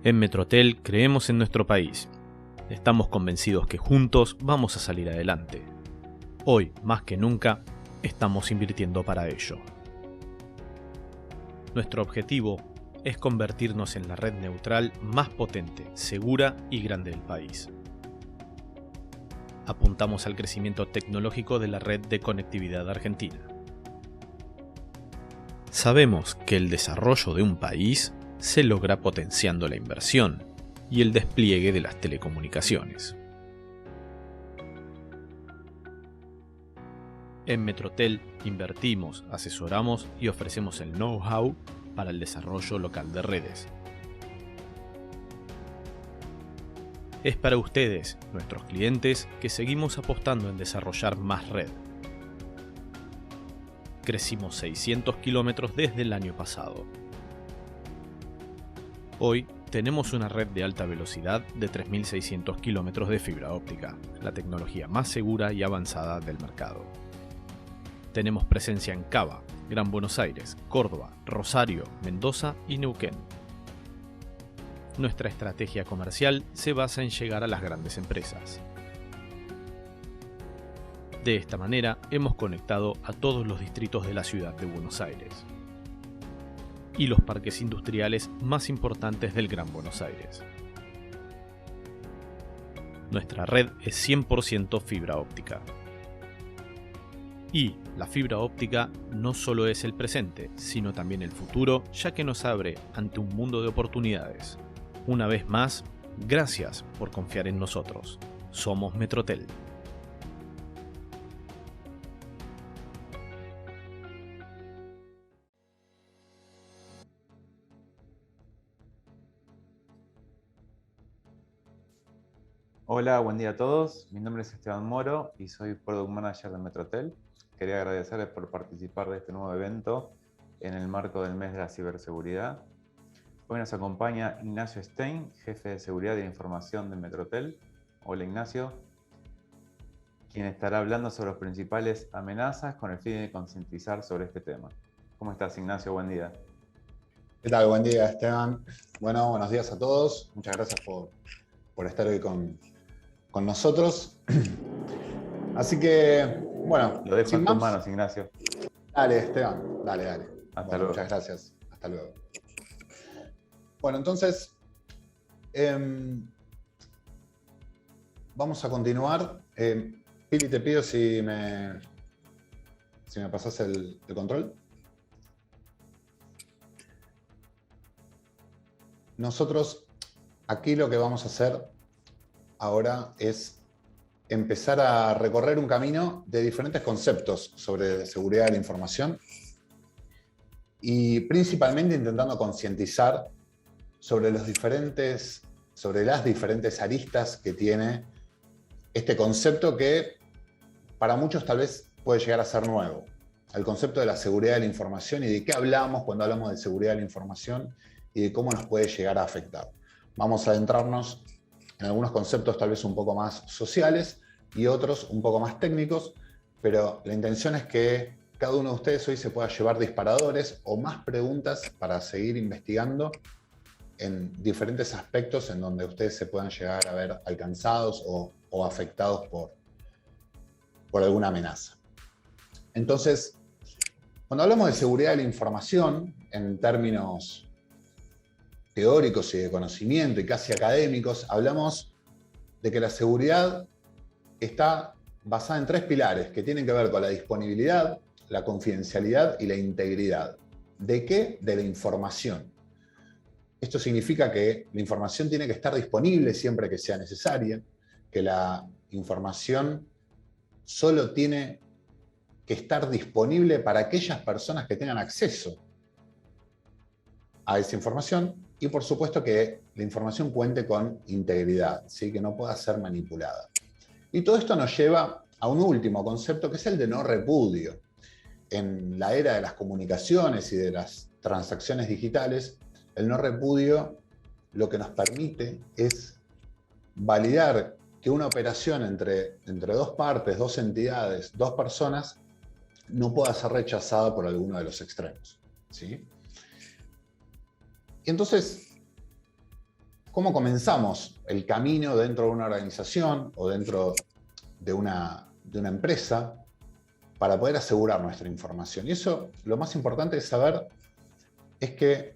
En Metrotel creemos en nuestro país. Estamos convencidos que juntos vamos a salir adelante. Hoy, más que nunca, estamos invirtiendo para ello. Nuestro objetivo es convertirnos en la red neutral más potente, segura y grande del país. Apuntamos al crecimiento tecnológico de la red de conectividad argentina. Sabemos que el desarrollo de un país se logra potenciando la inversión y el despliegue de las telecomunicaciones. En Metrotel invertimos, asesoramos y ofrecemos el know-how para el desarrollo local de redes. Es para ustedes, nuestros clientes, que seguimos apostando en desarrollar más red. Crecimos 600 kilómetros desde el año pasado. Hoy tenemos una red de alta velocidad de 3.600 kilómetros de fibra óptica, la tecnología más segura y avanzada del mercado. Tenemos presencia en Cava, Gran Buenos Aires, Córdoba, Rosario, Mendoza y Neuquén. Nuestra estrategia comercial se basa en llegar a las grandes empresas. De esta manera hemos conectado a todos los distritos de la ciudad de Buenos Aires y los parques industriales más importantes del Gran Buenos Aires. Nuestra red es 100% fibra óptica. Y la fibra óptica no solo es el presente, sino también el futuro, ya que nos abre ante un mundo de oportunidades. Una vez más, gracias por confiar en nosotros. Somos Metrotel. Hola, buen día a todos. Mi nombre es Esteban Moro y soy Product Manager de Metrotel. Quería agradecerles por participar de este nuevo evento en el marco del mes de la ciberseguridad. Hoy nos acompaña Ignacio Stein, jefe de seguridad de información de Metrotel. Hola Ignacio, quien estará hablando sobre las principales amenazas con el fin de concientizar sobre este tema. ¿Cómo estás, Ignacio? Buen día. ¿Qué tal? Buen día, Esteban. Bueno, buenos días a todos. Muchas gracias por estar hoy con nosotros. Así que, bueno. Lo dejo en tus manos, Ignacio. Dale, Esteban. Dale. Hasta luego. Muchas gracias. Hasta luego. Bueno, entonces, vamos a continuar. Pili, te pido si me pasas el control. Nosotros aquí lo que vamos a hacer ahora es empezar a recorrer un camino de diferentes conceptos sobre seguridad de la información y principalmente intentando concientizar sobre las diferentes aristas que tiene este concepto que para muchos tal vez puede llegar a ser nuevo. El concepto de la seguridad de la información y de qué hablamos cuando hablamos de seguridad de la información y de cómo nos puede llegar a afectar. Vamos a adentrarnos en algunos conceptos tal vez un poco más sociales y otros un poco más técnicos, pero la intención es que cada uno de ustedes hoy se pueda llevar disparadores o más preguntas para seguir investigando en diferentes aspectos en donde ustedes se puedan llegar a ver alcanzados o afectados por alguna amenaza. Entonces, cuando hablamos de seguridad de la información, en términos teóricos y de conocimiento y casi académicos, hablamos de que la seguridad está basada en tres pilares que tienen que ver con la disponibilidad, la confidencialidad y la integridad. ¿De qué? De la información. Esto significa que la información tiene que estar disponible siempre que sea necesaria, que la información solo tiene que estar disponible para aquellas personas que tengan acceso a esa información y por supuesto que la información cuente con integridad, ¿sí? Que no pueda ser manipulada. Y todo esto nos lleva a un último concepto que es el de no repudio. En la era de las comunicaciones y de las transacciones digitales, el no repudio lo que nos permite es validar que una operación entre dos partes, dos entidades, dos personas, no pueda ser rechazada por alguno de los extremos, ¿sí? Y entonces, cómo comenzamos el camino dentro de una organización o dentro de una empresa para poder asegurar nuestra información. Y eso, lo más importante de saber es que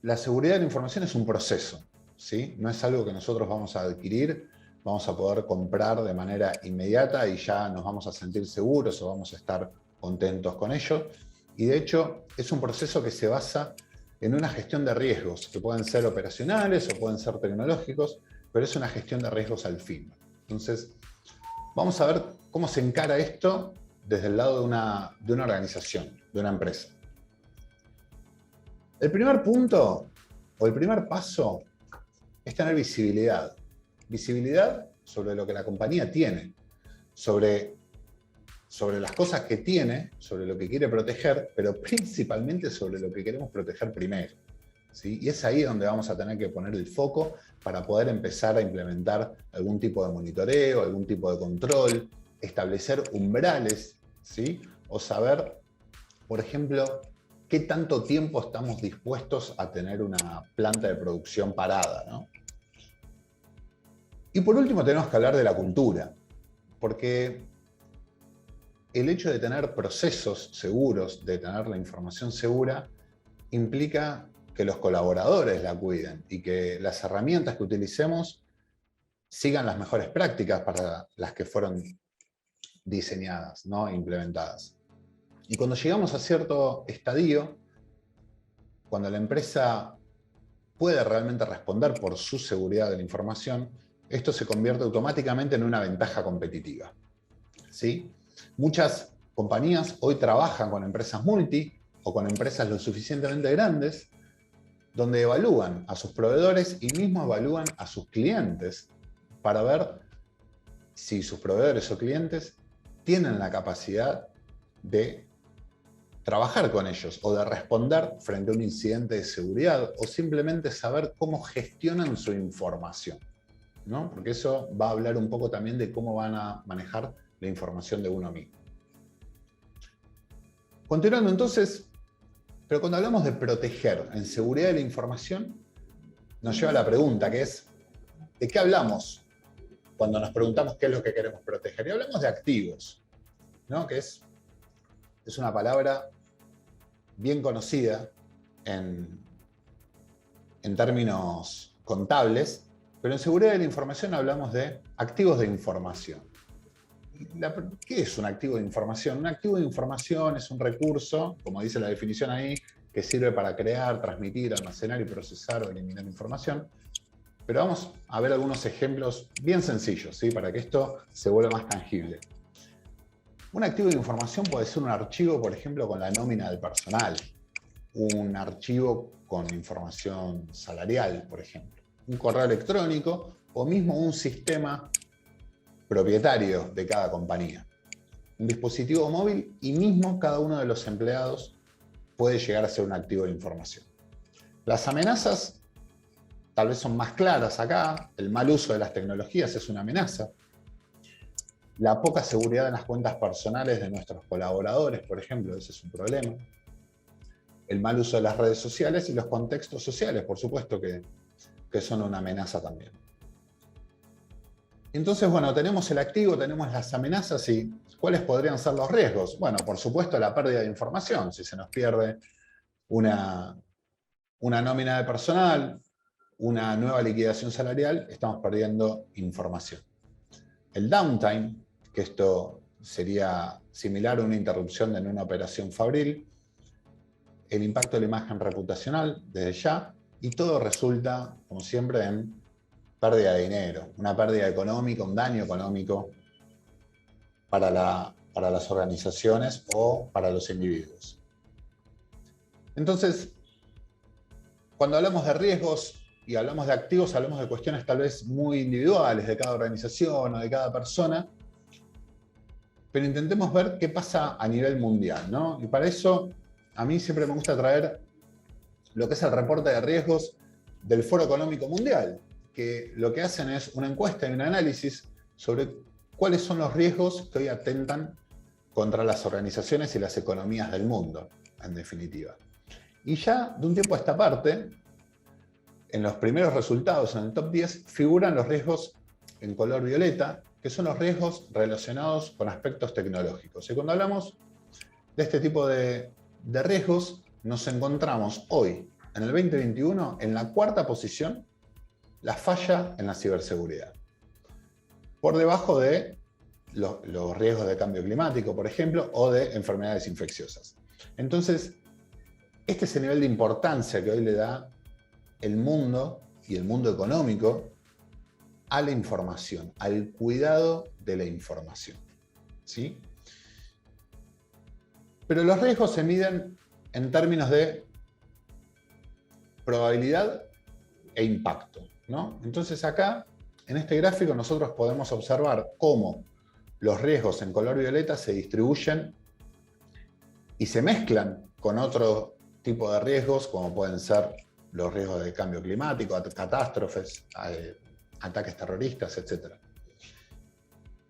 la seguridad de la información es un proceso, ¿sí? No es algo que nosotros vamos a adquirir, vamos a poder comprar de manera inmediata y ya nos vamos a sentir seguros o vamos a estar contentos con ello. Y de hecho, es un proceso que se basa en una gestión de riesgos, que pueden ser operacionales o pueden ser tecnológicos, pero es una gestión de riesgos al fin. Entonces, vamos a ver cómo se encara esto desde el lado de una organización, de una empresa. El primer punto, o el primer paso, es tener visibilidad. Visibilidad sobre lo que la compañía tiene, sobre las cosas que tiene, sobre lo que quiere proteger, pero principalmente sobre lo que queremos proteger primero, ¿sí? Y es ahí donde vamos a tener que poner el foco para poder empezar a implementar algún tipo de monitoreo, algún tipo de control, establecer umbrales, ¿sí? O saber, por ejemplo, qué tanto tiempo estamos dispuestos a tener una planta de producción parada, ¿no? Y por último tenemos que hablar de la cultura, porque el hecho de tener procesos seguros, de tener la información segura, implica que los colaboradores la cuiden y que las herramientas que utilicemos sigan las mejores prácticas para las que fueron diseñadas, ¿no? E implementadas. Y cuando llegamos a cierto estadio, cuando la empresa puede realmente responder por su seguridad de la información, esto se convierte automáticamente en una ventaja competitiva, ¿sí? Muchas compañías hoy trabajan con empresas multi o con empresas lo suficientemente grandes, donde evalúan a sus proveedores y mismo evalúan a sus clientes para ver si sus proveedores o clientes tienen la capacidad de trabajar con ellos o de responder frente a un incidente de seguridad o simplemente saber cómo gestionan su información, ¿no? Porque eso va a hablar un poco también de cómo van a manejar la información de uno mismo. Continuando entonces, pero cuando hablamos de proteger en seguridad de la información, nos lleva a la pregunta que es, ¿de qué hablamos cuando nos preguntamos qué es lo que queremos proteger? Y hablamos de activos, ¿no? Que es una palabra bien conocida en términos contables, pero en seguridad de la información hablamos de activos de información. ¿Qué es un activo de información? Un activo de información es un recurso, como dice la definición ahí, que sirve para crear, transmitir, almacenar y procesar o eliminar información. Pero vamos a ver algunos ejemplos bien sencillos, ¿sí? Para que esto se vuelva más tangible. Un activo de información puede ser un archivo, por ejemplo, con la nómina del personal, un archivo con información salarial, por ejemplo, un correo electrónico o mismo un sistema propietario de cada compañía, un dispositivo móvil y mismo cada uno de los empleados puede llegar a ser un activo de información. Las amenazas tal vez son más claras acá, el mal uso de las tecnologías es una amenaza. La poca seguridad en las cuentas personales de nuestros colaboradores, por ejemplo, ese es un problema. El mal uso de las redes sociales y los contextos sociales, por supuesto que son una amenaza también. Entonces, bueno, tenemos el activo, tenemos las amenazas y ¿cuáles podrían ser los riesgos? Bueno, por supuesto la pérdida de información. Si se nos pierde una nómina de personal, una nueva liquidación salarial, estamos perdiendo información. El downtime, que esto sería similar a una interrupción en una operación fabril, el impacto de la imagen reputacional desde ya, y todo resulta, como siempre, en pérdida de dinero, una pérdida económica, un daño económico para las organizaciones o para los individuos. Entonces, cuando hablamos de riesgos y hablamos de activos, hablamos de cuestiones tal vez muy individuales de cada organización o de cada persona, pero intentemos ver qué pasa a nivel mundial, ¿no? Y para eso, a mí siempre me gusta traer lo que es el reporte de riesgos del Foro Económico Mundial, que lo que hacen es una encuesta y un análisis sobre cuáles son los riesgos que hoy atentan contra las organizaciones y las economías del mundo, en definitiva. Y ya de un tiempo a esta parte, en los primeros resultados, en el top 10, figuran los riesgos en color violeta, que son los riesgos relacionados con aspectos tecnológicos. Y cuando hablamos de este tipo de riesgos, nos encontramos hoy, en el 2021, en la cuarta posición, la falla en la ciberseguridad. Por debajo de los riesgos de cambio climático, por ejemplo, o de enfermedades infecciosas. Entonces, este es el nivel de importancia que hoy le da el mundo y el mundo económico a la información, al cuidado de la información. ¿Sí? Pero los riesgos se miden en términos de probabilidad e impacto, ¿no? Entonces acá, en este gráfico, nosotros podemos observar cómo los riesgos en color violeta se distribuyen y se mezclan con otro tipo de riesgos, como pueden ser los riesgos de cambio climático, catástrofes, ataques terroristas, etc.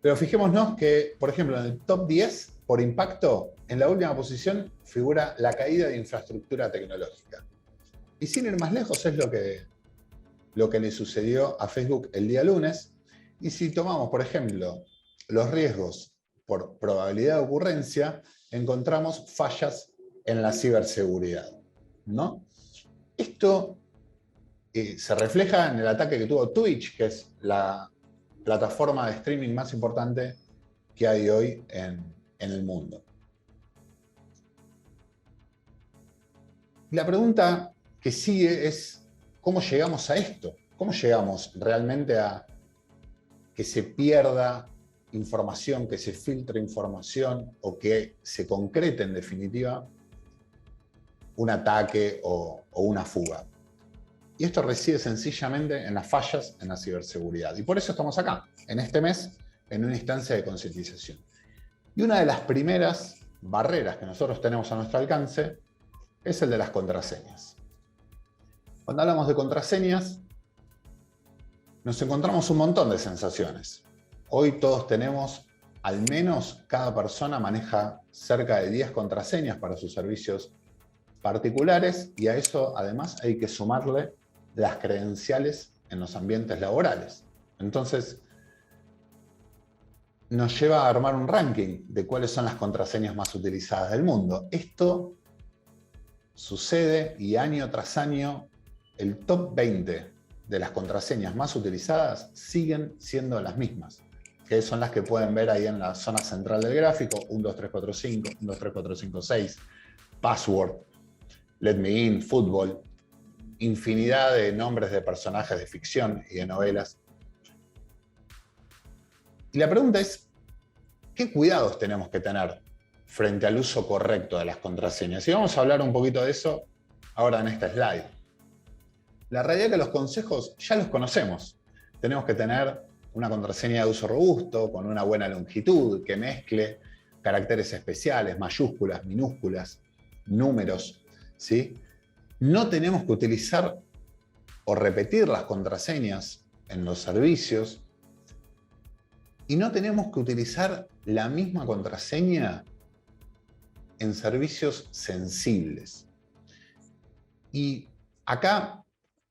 Pero fijémonos que, por ejemplo, en el top 10, por impacto, en la última posición figura la caída de infraestructura tecnológica. Y sin ir más lejos, es lo que le sucedió a Facebook el día lunes. Y si tomamos, por ejemplo, los riesgos por probabilidad de ocurrencia, encontramos fallas en la ciberseguridad, ¿no? Esto se refleja en el ataque que tuvo Twitch, que es la plataforma de streaming más importante que hay hoy en el mundo. La pregunta que sigue es, ¿cómo llegamos a esto? ¿Cómo llegamos realmente a que se pierda información, que se filtre información o que se concrete en definitiva un ataque o una fuga? Y esto reside sencillamente en las fallas en la ciberseguridad. Y por eso estamos acá, en este mes, en una instancia de concientización. Y una de las primeras barreras que nosotros tenemos a nuestro alcance es el de las contraseñas. Cuando hablamos de contraseñas, nos encontramos un montón de sensaciones. Hoy todos tenemos, al menos cada persona maneja cerca de 10 contraseñas para sus servicios particulares, y a eso además hay que sumarle las credenciales en los ambientes laborales. Entonces, nos lleva a armar un ranking de cuáles son las contraseñas más utilizadas del mundo. Esto sucede y año tras año el top 20 de las contraseñas más utilizadas siguen siendo las mismas, que son las que pueden ver ahí en la zona central del gráfico: 12345, 1234556, password, let me in, fútbol, infinidad de nombres de personajes de ficción y de novelas. Y la pregunta es, ¿qué cuidados tenemos que tener frente al uso correcto de las contraseñas? Y vamos a hablar un poquito de eso ahora en esta slide. La realidad es que los consejos ya los conocemos. Tenemos que tener una contraseña de uso robusto, con una buena longitud, que mezcle caracteres especiales, mayúsculas, minúsculas, números, ¿sí? No tenemos que utilizar o repetir las contraseñas en los servicios, y no tenemos que utilizar la misma contraseña en servicios sensibles. Y acá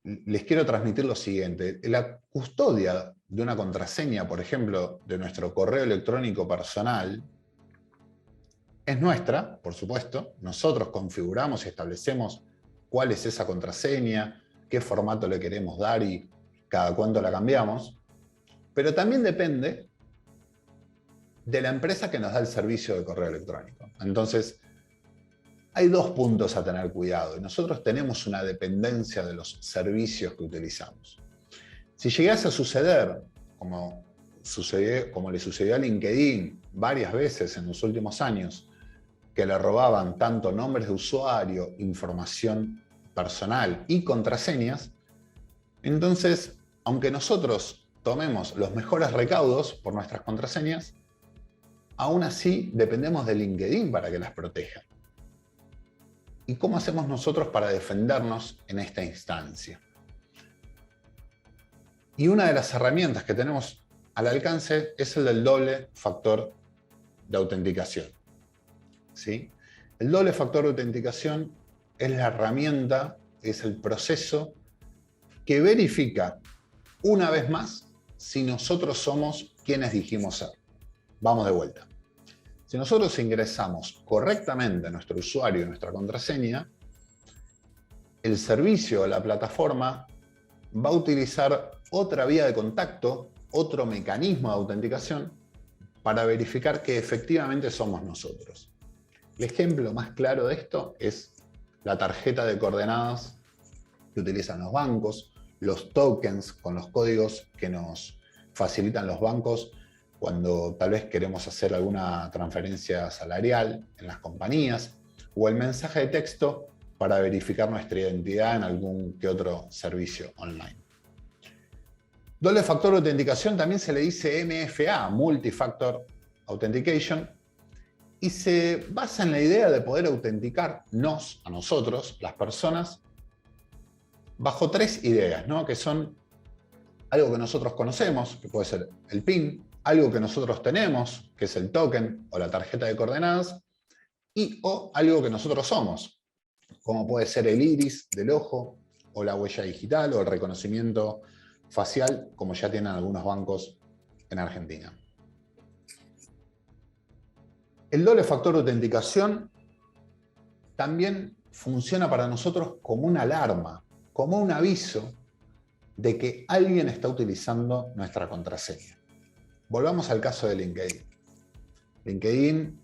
les quiero transmitir lo siguiente: la custodia de una contraseña, por ejemplo, de nuestro correo electrónico personal, es nuestra, por supuesto. Nosotros configuramos y establecemos cuál es esa contraseña, qué formato le queremos dar y cada cuánto la cambiamos. Pero también depende de la empresa que nos da el servicio de correo electrónico. Entonces, hay dos puntos a tener cuidado, y nosotros tenemos una dependencia de los servicios que utilizamos. Si llegase a suceder, como le sucedió a LinkedIn varias veces en los últimos años, que le robaban tanto nombres de usuario, información personal y contraseñas, entonces, aunque nosotros tomemos los mejores recaudos por nuestras contraseñas, aún así dependemos de LinkedIn para que las proteja. ¿Y cómo hacemos nosotros para defendernos en esta instancia? Y una de las herramientas que tenemos al alcance es el del doble factor de autenticación. ¿Sí? El doble factor de autenticación es la herramienta, es el proceso que verifica una vez más si nosotros somos quienes dijimos ser. Vamos de vuelta. Si nosotros ingresamos correctamente nuestro usuario y nuestra contraseña, el servicio o la plataforma va a utilizar otra vía de contacto, otro mecanismo de autenticación para verificar que efectivamente somos nosotros. El ejemplo más claro de esto es la tarjeta de coordenadas que utilizan los bancos, los tokens con los códigos que nos facilitan los bancos cuando tal vez queremos hacer alguna transferencia salarial en las compañías, o el mensaje de texto para verificar nuestra identidad en algún que otro servicio online. Doble factor de autenticación también se le dice MFA, Multi-Factor Authentication, y se basa en la idea de poder autenticarnos, a nosotros, las personas, bajo tres ideas, ¿no? Que son algo que nosotros conocemos, que puede ser el PIN, algo que nosotros tenemos, que es el token o la tarjeta de coordenadas, o algo que nosotros somos, como puede ser el iris del ojo, o la huella digital, o el reconocimiento facial, como ya tienen algunos bancos en Argentina. El doble factor de autenticación también funciona para nosotros como una alarma, como un aviso de que alguien está utilizando nuestra contraseña. Volvamos al caso de LinkedIn. LinkedIn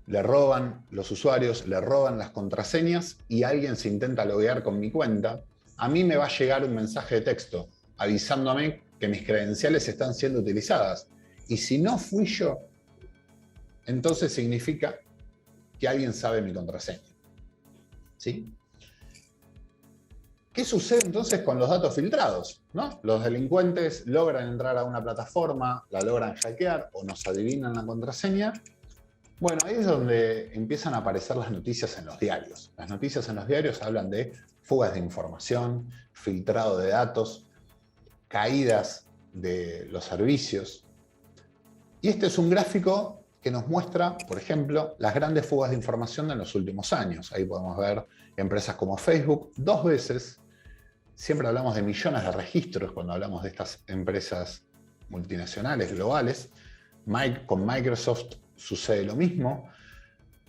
le roban los usuarios, le roban las contraseñas y alguien se intenta loguear con mi cuenta. A mí me va a llegar un mensaje de texto avisándome que mis credenciales están siendo utilizadas. Y si no fui yo, entonces significa que alguien sabe mi contraseña. ¿Sí? ¿Qué sucede entonces con los datos filtrados? ¿No? Los delincuentes logran entrar a una plataforma, la logran hackear o nos adivinan la contraseña. Bueno, ahí es donde empiezan a aparecer las noticias en los diarios. Las noticias en los diarios hablan de fugas de información, filtrado de datos, caídas de los servicios. Y este es un gráfico que nos muestra, por ejemplo, las grandes fugas de información en los últimos años. Ahí podemos ver empresas como Facebook, 2 veces. Siempre hablamos de millones de registros cuando hablamos de estas empresas multinacionales, globales. Con Microsoft sucede lo mismo.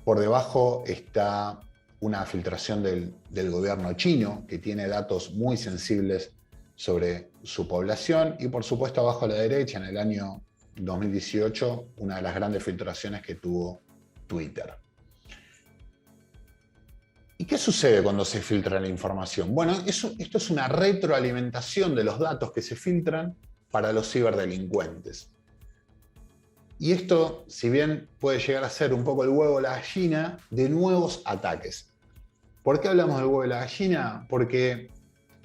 Por debajo está una filtración del gobierno chino, que tiene datos muy sensibles sobre su población. Y por supuesto, abajo a la derecha, en el año 2018, una de las grandes filtraciones que tuvo Twitter. ¿Y qué sucede cuando se filtra la información? Bueno, esto es una retroalimentación de los datos que se filtran para los ciberdelincuentes. Y esto, si bien puede llegar a ser un poco el huevo o la gallina, de nuevos ataques. ¿Por qué hablamos del huevo y la gallina? Porque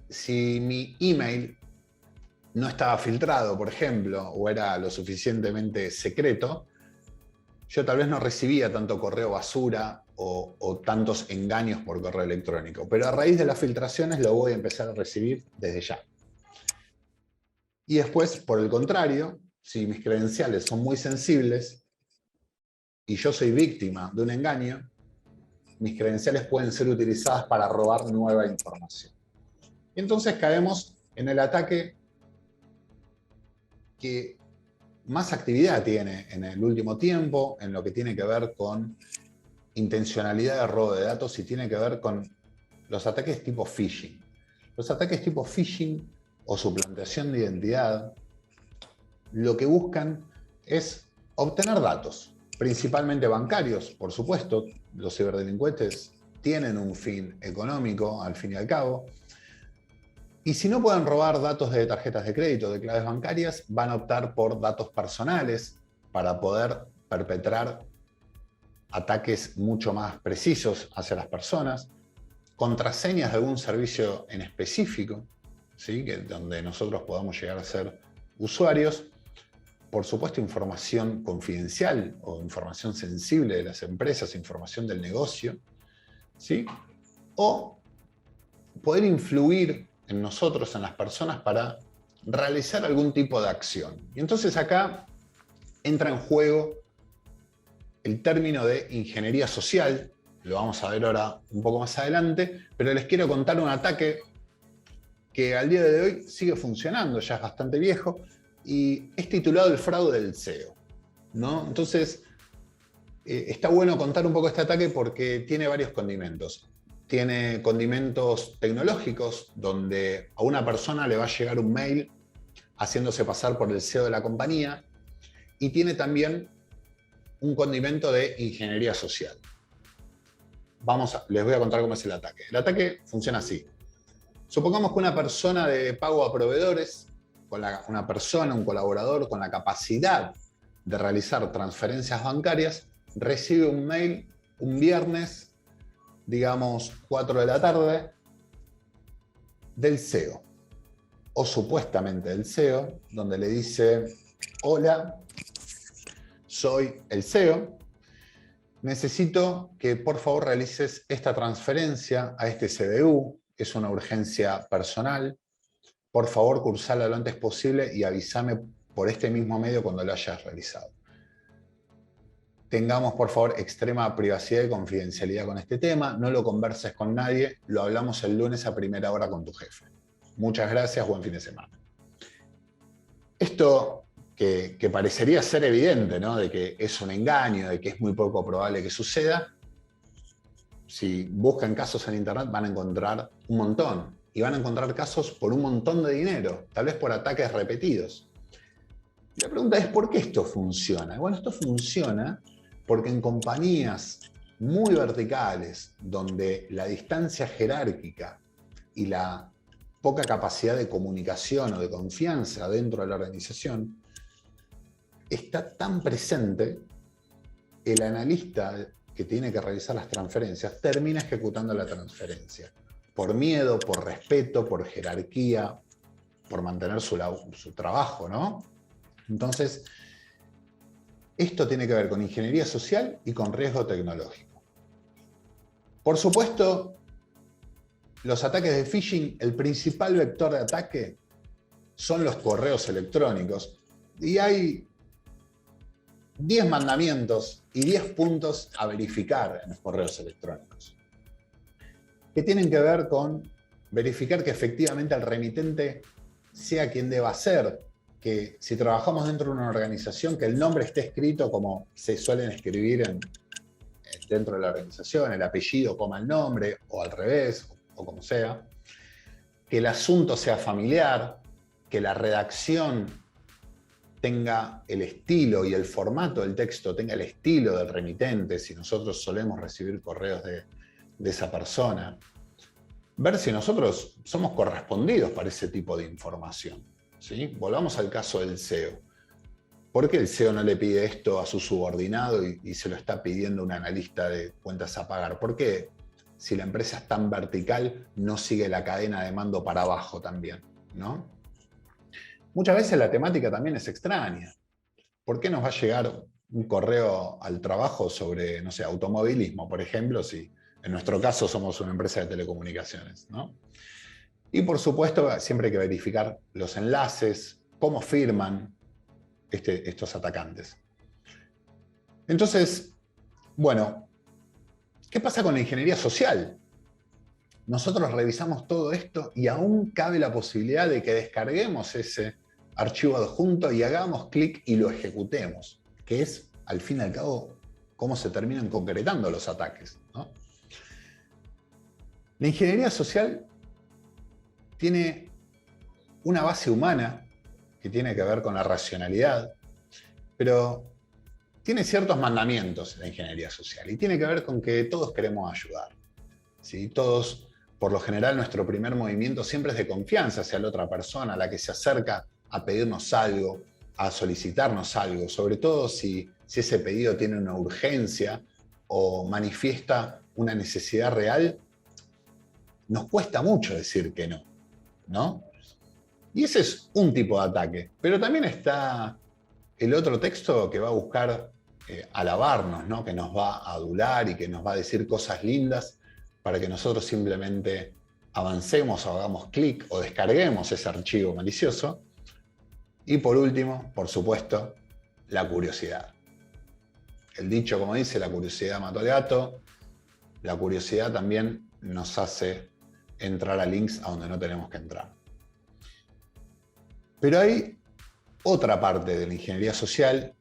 si mi email no estaba filtrado, por ejemplo, o era lo suficientemente secreto, yo tal vez no recibía tanto correo basura o tantos engaños por correo electrónico. Pero a raíz de las filtraciones lo voy a empezar a recibir desde ya. Y después, por el contrario, si mis credenciales son muy sensibles y yo soy víctima de un engaño, mis credenciales pueden ser utilizadas para robar nueva información. Y entonces caemos en el ataque que más actividad tiene en el último tiempo, en lo que tiene que ver con intencionalidad de robo de datos y tiene que ver con los ataques tipo phishing. Los ataques tipo phishing o suplantación de identidad, lo que buscan es obtener datos, principalmente bancarios, por supuesto. Los ciberdelincuentes tienen un fin económico, al fin y al cabo. Y si no pueden robar datos de tarjetas de crédito, de claves bancarias, van a optar por datos personales para poder perpetrar ataques mucho más precisos hacia las personas, contraseñas de algún servicio en específico, ¿sí? Donde nosotros podamos llegar a ser usuarios, por supuesto información confidencial o información sensible de las empresas, información del negocio, ¿sí? O poder influir en nosotros, en las personas, para realizar algún tipo de acción. Y entonces acá entra en juego el término de ingeniería social, lo vamos a ver ahora un poco más adelante, pero les quiero contar un ataque que al día de hoy sigue funcionando, ya es bastante viejo, y es titulado El fraude del SEO, ¿no? Entonces, está bueno contar un poco este ataque porque tiene varios condimentos. Tiene condimentos tecnológicos, donde a una persona le va a llegar un mail haciéndose pasar por el SEO de la compañía, y tiene también un condimento de ingeniería social. Les voy a contar cómo es el ataque. El ataque funciona así. Supongamos que una persona de pago a proveedores, una persona, un colaborador con la capacidad de realizar transferencias bancarias, recibe un mail un viernes, digamos 4 de la tarde, del SEO, o supuestamente del SEO, donde le dice: hola, soy el SEO, necesito que por favor realices esta transferencia a este CBU, es una urgencia personal, por favor cursala lo antes posible y avísame por este mismo medio cuando lo hayas realizado. Tengamos por favor extrema privacidad y confidencialidad con este tema, no lo converses con nadie, lo hablamos el lunes a primera hora con tu jefe. Muchas gracias, buen fin de semana. Esto que parecería ser evidente, ¿no? De que es un engaño, de que es muy poco probable que suceda, si buscan casos en internet van a encontrar un montón. Y van a encontrar casos por un montón de dinero, tal vez por ataques repetidos. La pregunta es, ¿por qué esto funciona? Bueno, esto funciona porque en compañías muy verticales, donde la distancia jerárquica y la poca capacidad de comunicación o de confianza dentro de la organización está tan presente, el analista que tiene que realizar las transferencias termina ejecutando la transferencia. Por miedo, por respeto, por jerarquía, por mantener su trabajo, ¿no? Entonces, esto tiene que ver con ingeniería social y con riesgo tecnológico. Por supuesto, los ataques de phishing, el principal vector de ataque son los correos electrónicos. Y hay 10 mandamientos y 10 puntos a verificar en los correos electrónicos, que tienen que ver con verificar que efectivamente el remitente sea quien deba ser, que si trabajamos dentro de una organización, que el nombre esté escrito como se suelen escribir dentro de la organización, el apellido coma el nombre, o al revés, o como sea, que el asunto sea familiar, que la redacción tenga el estilo y el formato del texto, tenga el estilo del remitente, si nosotros solemos recibir correos de esa persona. Ver si nosotros somos correspondidos para ese tipo de información, ¿sí? Volvamos al caso del SEO. ¿Por qué el SEO no le pide esto a su subordinado y se lo está pidiendo un analista de cuentas a pagar? ¿Por qué, si la empresa es tan vertical, no sigue la cadena de mando para abajo también, ¿no? Muchas veces la temática también es extraña. ¿Por qué nos va a llegar un correo al trabajo sobre, no sé, automovilismo, por ejemplo, si en nuestro caso somos una empresa de telecomunicaciones, ¿no? Y por supuesto, siempre hay que verificar los enlaces, cómo firman estos atacantes. Entonces, bueno, ¿qué pasa con la ingeniería social? Nosotros revisamos todo esto y aún cabe la posibilidad de que descarguemos ese archivo adjunto y hagamos clic y lo ejecutemos, que es, al fin y al cabo, cómo se terminan concretando los ataques, ¿no? La ingeniería social tiene una base humana que tiene que ver con la racionalidad, pero tiene ciertos mandamientos la ingeniería social y tiene que ver con que todos queremos ayudar, ¿sí? Todos, por lo general, nuestro primer movimiento siempre es de confianza hacia la otra persona, a la que se acerca a pedirnos algo, a solicitarnos algo, sobre todo si ese pedido tiene una urgencia o manifiesta una necesidad real. Nos cuesta mucho decir que no, ¿no? Y ese es un tipo de ataque. Pero también está el otro texto que va a buscar alabarnos, ¿no? Que nos va a adular y que nos va a decir cosas lindas para que nosotros simplemente avancemos o hagamos clic o descarguemos ese archivo malicioso. Y por último, por supuesto, la curiosidad. El dicho, como dice, la curiosidad mató al gato. La curiosidad también nos hace entrar a links a donde no tenemos que entrar. Pero hay otra parte de la ingeniería social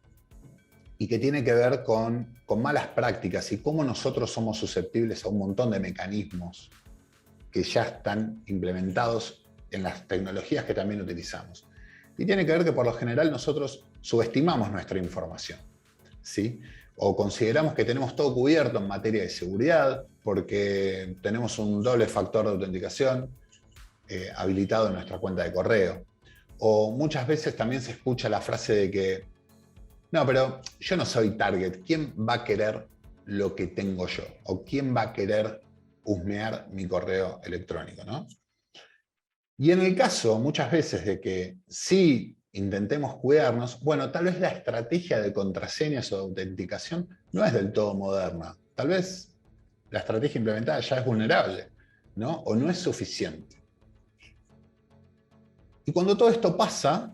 y que tiene que ver con malas prácticas y cómo nosotros somos susceptibles a un montón de mecanismos que ya están implementados en las tecnologías que también utilizamos. Y tiene que ver que por lo general nosotros subestimamos nuestra información, ¿sí? O consideramos que tenemos todo cubierto en materia de seguridad porque tenemos un doble factor de autenticación habilitado en nuestra cuenta de correo. O muchas veces también se escucha la frase de que no, pero yo no soy target. ¿Quién va a querer lo que tengo yo? ¿O quién va a querer husmear mi correo electrónico, ¿no? Y en el caso, muchas veces, de que sí intentemos cuidarnos, bueno, tal vez la estrategia de contraseñas o de autenticación no es del todo moderna. Tal vez la estrategia implementada ya es vulnerable, ¿no? O no es suficiente. Y cuando todo esto pasa,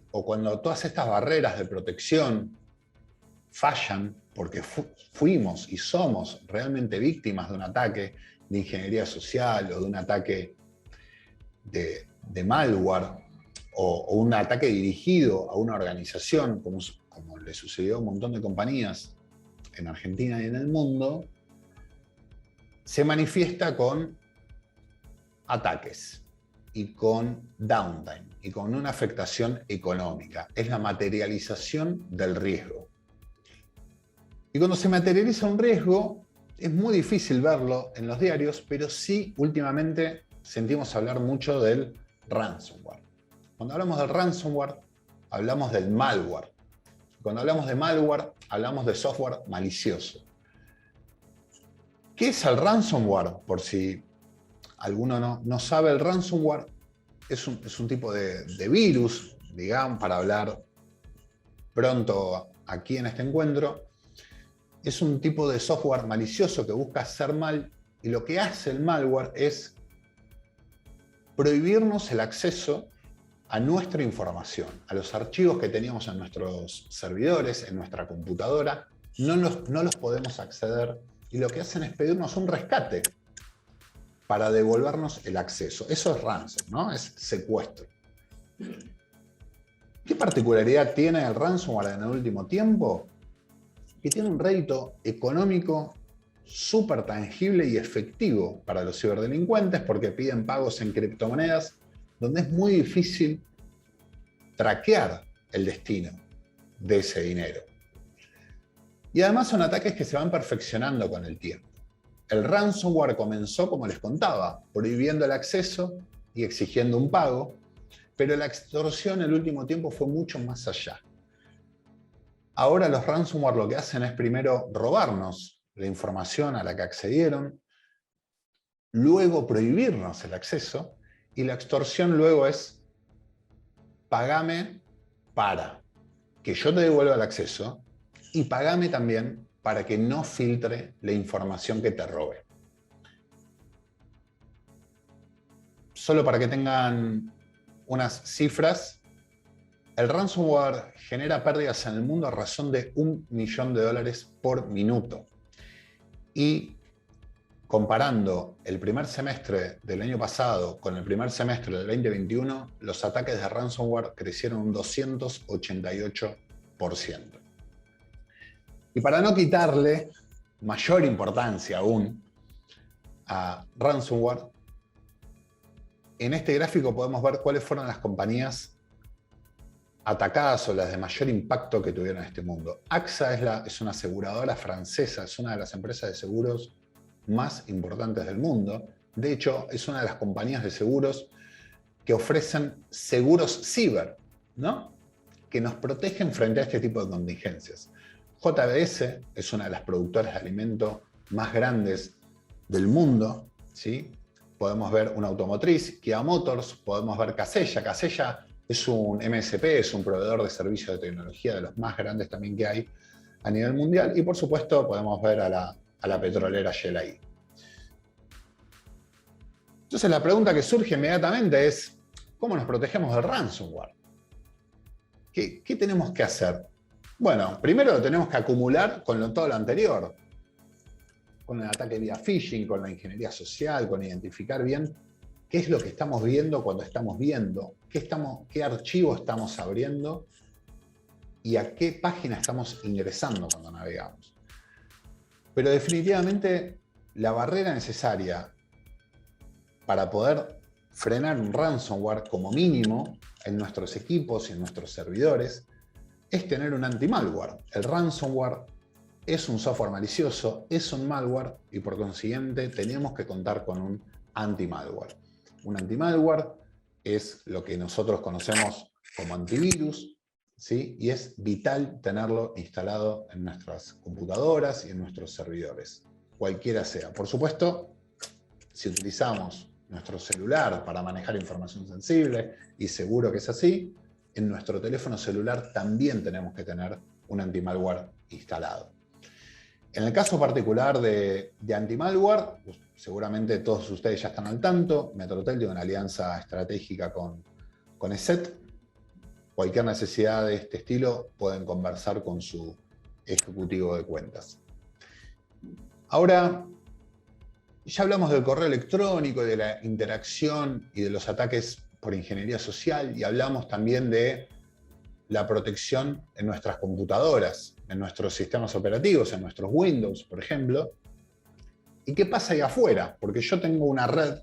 o cuando todas estas barreras de protección fallan porque fuimos y somos realmente víctimas de un ataque de ingeniería social o de un ataque de malware o un ataque dirigido a una organización, como le sucedió a un montón de compañías en Argentina y en el mundo, se manifiesta con ataques y con downtime y con una afectación económica. Es la materialización del riesgo. Y cuando se materializa un riesgo, es muy difícil verlo en los diarios, pero sí últimamente sentimos hablar mucho del ransomware. Cuando hablamos del ransomware, hablamos del malware. Cuando hablamos de malware, hablamos de software malicioso. ¿Qué es el ransomware? Por si alguno no sabe, el ransomware es un tipo de virus, digamos, para hablar pronto aquí en este encuentro. Es un tipo de software malicioso que busca hacer mal, y lo que hace el malware es prohibirnos el acceso a nuestra información, a los archivos que teníamos en nuestros servidores, en nuestra computadora. No los podemos acceder, y lo que hacen es pedirnos un rescate para devolvernos el acceso. Eso es ransom, ¿no? Es secuestro. ¿Qué particularidad tiene el ransomware en el último tiempo? Que tiene un rédito económico súper tangible y efectivo para los ciberdelincuentes, porque piden pagos en criptomonedas, donde es muy difícil traquear el destino de ese dinero. Y además son ataques que se van perfeccionando con el tiempo. El ransomware comenzó, como les contaba, prohibiendo el acceso y exigiendo un pago, pero la extorsión en el último tiempo fue mucho más allá. Ahora los ransomware lo que hacen es primero robarnos la información a la que accedieron, luego prohibirnos el acceso, y la extorsión luego es: pagame para que yo te devuelva el acceso y pagame también para que no filtre la información que te robe. Solo para que tengan unas cifras, el ransomware genera pérdidas en el mundo a razón de $1 millón por minuto. Y comparando el primer semestre del año pasado con el primer semestre del 2021, los ataques de ransomware crecieron un 288%. Y para no quitarle mayor importancia aún a ransomware, en este gráfico podemos ver cuáles fueron las compañías atacadas o las de mayor impacto que tuvieron en este mundo. AXA es una aseguradora francesa, es una de las empresas de seguros más importantes del mundo. De hecho, es una de las compañías de seguros que ofrecen seguros ciber, ¿no? Que nos protegen frente a este tipo de contingencias. JBS es una de las productoras de alimento más grandes del mundo, ¿sí? Podemos ver una automotriz, Kia Motors, podemos ver Casella. Casella es un MSP, es un proveedor de servicios de tecnología de los más grandes también que hay a nivel mundial. Y por supuesto podemos ver a la petrolera Shell ahí. Entonces la pregunta que surge inmediatamente es: ¿cómo nos protegemos del ransomware? ¿Qué tenemos que hacer? Bueno, primero lo tenemos que acumular con todo lo anterior. Con el ataque vía phishing, con la ingeniería social, con identificar bien qué es lo que estamos viendo cuando estamos viendo, qué archivo estamos abriendo y a qué página estamos ingresando cuando navegamos. Pero definitivamente la barrera necesaria para poder frenar un ransomware como mínimo en nuestros equipos y en nuestros servidores es tener un anti-malware. El ransomware es un software malicioso, es un malware y por consiguiente tenemos que contar con un anti-malware. Un anti-malware es lo que nosotros conocemos como antivirus, ¿sí? Y es vital tenerlo instalado en nuestras computadoras y en nuestros servidores, cualquiera sea. Por supuesto, si utilizamos nuestro celular para manejar información sensible, y seguro que es así, en nuestro teléfono celular también tenemos que tener un anti-malware instalado. En el caso particular de anti-malware, pues seguramente todos ustedes ya están al tanto, Metrotel tiene una alianza estratégica con ESET. Cualquier necesidad de este estilo pueden conversar con su ejecutivo de cuentas. Ahora, ya hablamos del correo electrónico, de la interacción y de los ataques por ingeniería social y hablamos también de la protección en nuestras computadoras, en nuestros sistemas operativos, en nuestros Windows, por ejemplo. ¿Y qué pasa ahí afuera? Porque yo tengo una red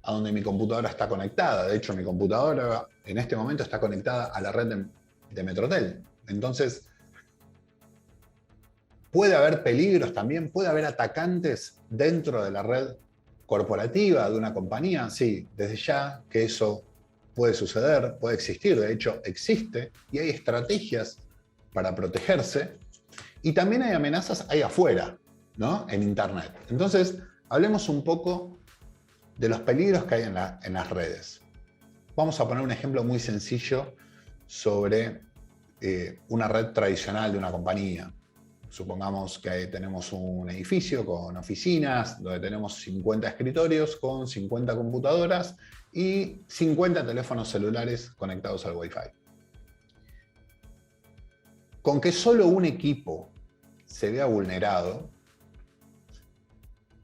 a donde mi computadora está conectada. De hecho, mi computadora en este momento está conectada a la red de Metrotel. Entonces, puede haber peligros también, puede haber atacantes dentro de la red corporativa de una compañía. Sí, desde ya que eso puede suceder, puede existir, de hecho existe, y hay estrategias para protegerse. Y también hay amenazas ahí afuera, ¿no? En Internet. Entonces, hablemos un poco de los peligros que hay en las redes. Vamos a poner un ejemplo muy sencillo sobre una red tradicional de una compañía. Supongamos que tenemos un edificio con oficinas, donde tenemos 50 escritorios con 50 computadoras y 50 teléfonos celulares conectados al Wi-Fi. Con que solo un equipo se vea vulnerado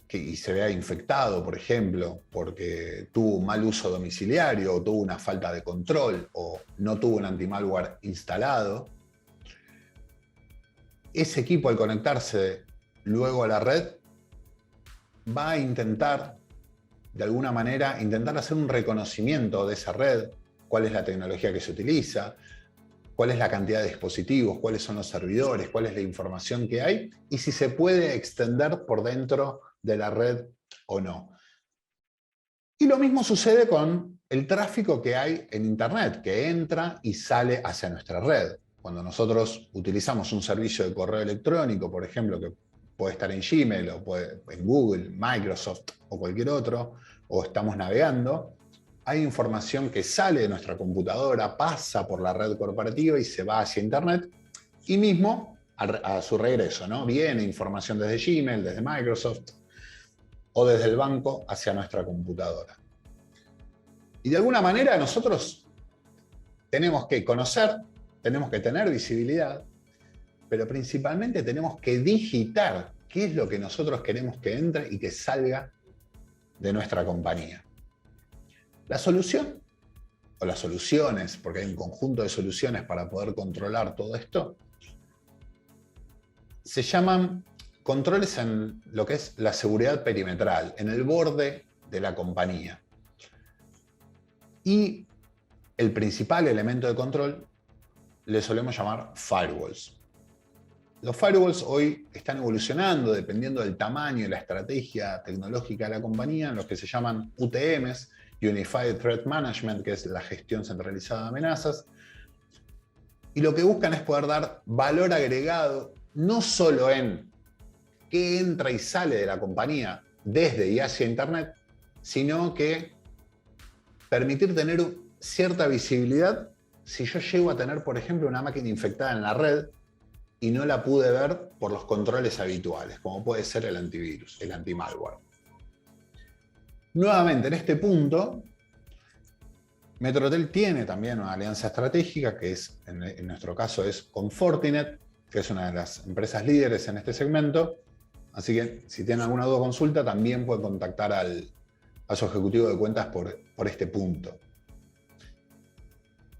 y se vea infectado, por ejemplo, porque tuvo un mal uso domiciliario, o tuvo una falta de control, o no tuvo un anti-malware instalado, ese equipo al conectarse luego a la red va a intentar, de alguna manera, hacer un reconocimiento de esa red, cuál es la tecnología que se utiliza, cuál es la cantidad de dispositivos, cuáles son los servidores, cuál es la información que hay y si se puede extender por dentro de la red o no. Y lo mismo sucede con el tráfico que hay en Internet, que entra y sale hacia nuestra red. Cuando nosotros utilizamos un servicio de correo electrónico, por ejemplo, que puede estar en Gmail o en Google, Microsoft o cualquier otro, o estamos navegando, hay información que sale de nuestra computadora, pasa por la red corporativa y se va hacia Internet, y mismo a su regreso, ¿no? Viene información desde Gmail, desde Microsoft o desde el banco hacia nuestra computadora. Y de alguna manera nosotros tenemos que conocer, tenemos que tener visibilidad, pero principalmente tenemos que digitar qué es lo que nosotros queremos que entre y que salga de nuestra compañía. La solución, o las soluciones, porque hay un conjunto de soluciones para poder controlar todo esto, se llaman controles en lo que es la seguridad perimetral, en el borde de la compañía. Y el principal elemento de control le solemos llamar firewalls. Los firewalls hoy están evolucionando dependiendo del tamaño y la estrategia tecnológica de la compañía en los que se llaman UTMs, Unified Threat Management, que es la gestión centralizada de amenazas. Y lo que buscan es poder dar valor agregado no solo en qué entra y sale de la compañía desde y hacia Internet, sino que permitir tener cierta visibilidad si yo llego a tener, por ejemplo, una máquina infectada en la red y no la pude ver por los controles habituales, como puede ser el antivirus, el anti-malware. Nuevamente, en este punto, Metrotel tiene también una alianza estratégica que es, en nuestro caso es con Fortinet, que es una de las empresas líderes en este segmento. Así que si tienen alguna duda o consulta, también pueden contactar al a su ejecutivo de cuentas por este punto.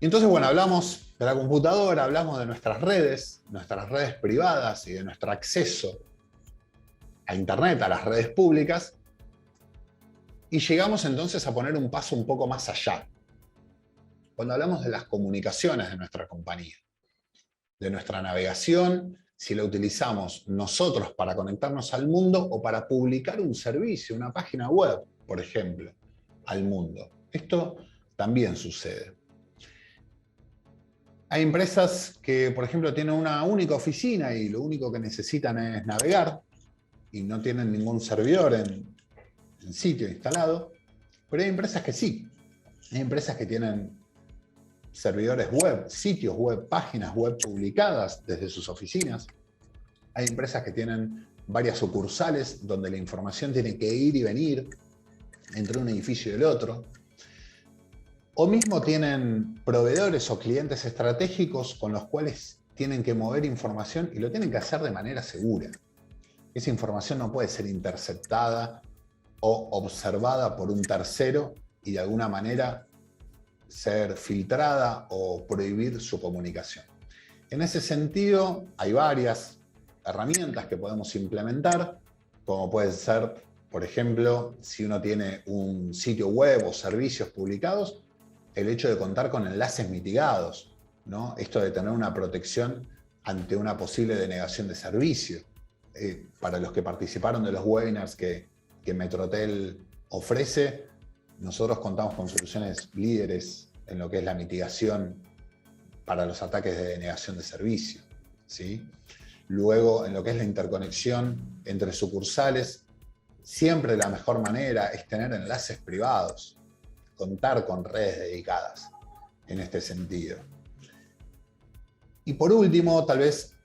Y entonces, bueno, hablamos de la computadora, hablamos de nuestras redes privadas y de nuestro acceso a Internet, a las redes públicas, y llegamos entonces a poner un paso un poco más allá. Cuando hablamos de las comunicaciones de nuestra compañía, de nuestra navegación, si la utilizamos nosotros para conectarnos al mundo o para publicar un servicio, una página web, por ejemplo, al mundo. Esto también sucede. Hay empresas que, por ejemplo, tienen una única oficina y lo único que necesitan es navegar y no tienen ningún servidor en sitio instalado, pero hay empresas que sí. Hay empresas que tienen servidores web, sitios web, páginas web publicadas desde sus oficinas. Hay empresas que tienen varias sucursales donde la información tiene que ir y venir entre un edificio y el otro. O mismo tienen proveedores o clientes estratégicos con los cuales tienen que mover información y lo tienen que hacer de manera segura. Esa información no puede ser interceptada o observada por un tercero y de alguna manera ser filtrada o prohibir su comunicación. En ese sentido, hay varias herramientas que podemos implementar, como puede ser, por ejemplo, si uno tiene un sitio web o servicios publicados, el hecho de contar con enlaces mitigados, ¿no? Esto de tener una protección ante una posible denegación de servicio. Para los que participaron de los webinars que Metrotel ofrece, nosotros contamos con soluciones líderes en lo que es la mitigación para los ataques de denegación de servicio, ¿sí? Luego, en lo que es la interconexión entre sucursales, siempre la mejor manera es tener enlaces privados, contar con redes dedicadas en este sentido. Y por último, tal vez